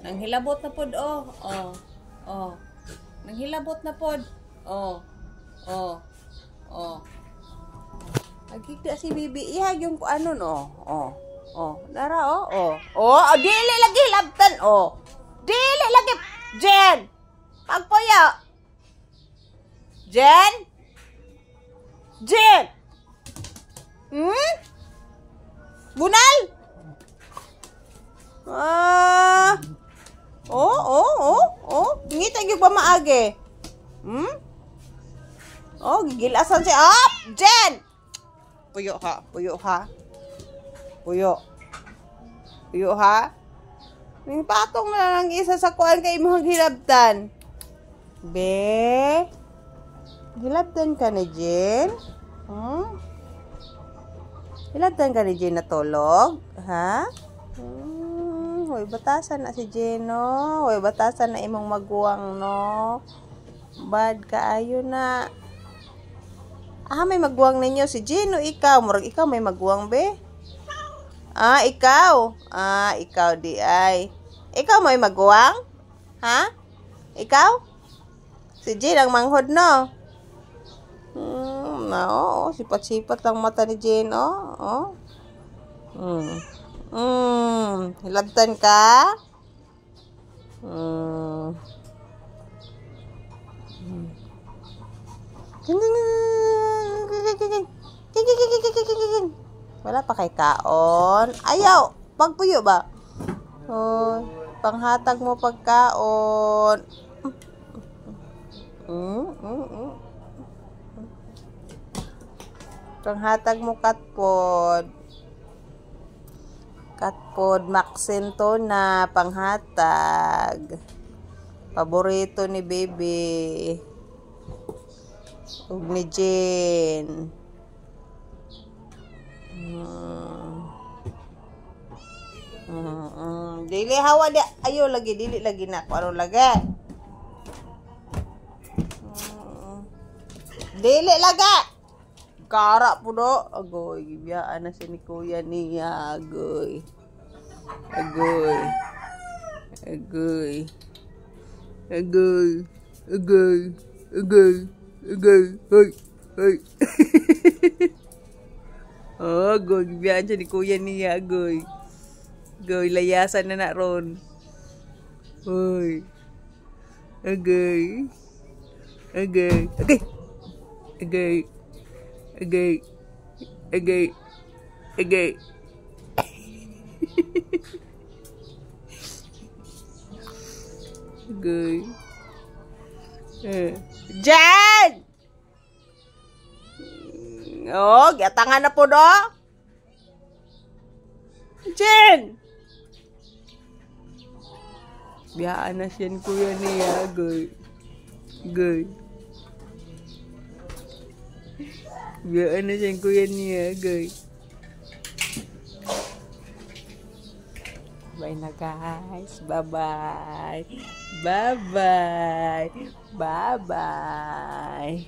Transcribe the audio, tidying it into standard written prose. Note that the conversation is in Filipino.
Nanghilabot na pod, oh. Oh. Oh. Nanghilabot na pod. Oh. Oh. Oh. Agigda si Bibi. Ihag yung ano, no. Oh. Oh. Nara, oh. Oh. Oh. Dili lagi labtan, oh. Dili lagi. Jen! Pagpuyo. Jen? Jen! Hmm? Bunal? Ngita yung pa maagi. Hmm? Oh, gigilasan siya. Up! Jen! Puyo ha. Puyo ha. Puyo. Puyo ha. Yung patong na lang isa sa kuan kay imong hilabtan. Be? Hilabtan ka ni Jen? Hmm? Hilabtan ka ni Jen na tulog? Ha? Hoy, batasan na si Jen, no? Hoy, batasan na imong maguwang, no? Bad kaayo na. May maguwang ninyo si Jen o ikaw? Murag ikaw may maguwang, be? Ikaw? Ikaw di ay. Ikaw may maguwang? Ha? Ikaw? Si Jen ang manghod, no? No, sipat-sipat lang mata ni Jen, oh. Hilabtan ka? Wala pa kay kaon. Ayaw, pagpuyo ba? Oh, panghatag mo pagkaon. Panghatag mo katpod. Katpod Maxento na panghatag. Paborito ni Baby. Ug ni Jen. Dili hawa di. Ayo lagi, dili lagi na. Ano lagi? Dili lagi. Kara po do. Agoy, biyaan na si ni kuya niya. Agoy. Agoy. Agoy. Agoy. Agoy. Agoy. Agoy. Hoy. Hoy. Agoy, biyaan siya ni kuya niya. Agoy. Agoy, layasan na ron. Hoy. Agoy. Agoy. Agoy. Agoy. Agay. Agay. Agay. Agay. Jen! Oh, giatangan na po do. Jen! Biyaan na siya ni kuya niya. Agay. Agay. Biyaan na siya ni kuya niya. Agay. Bye na guys. Bye-bye. Bye-bye. Bye-bye.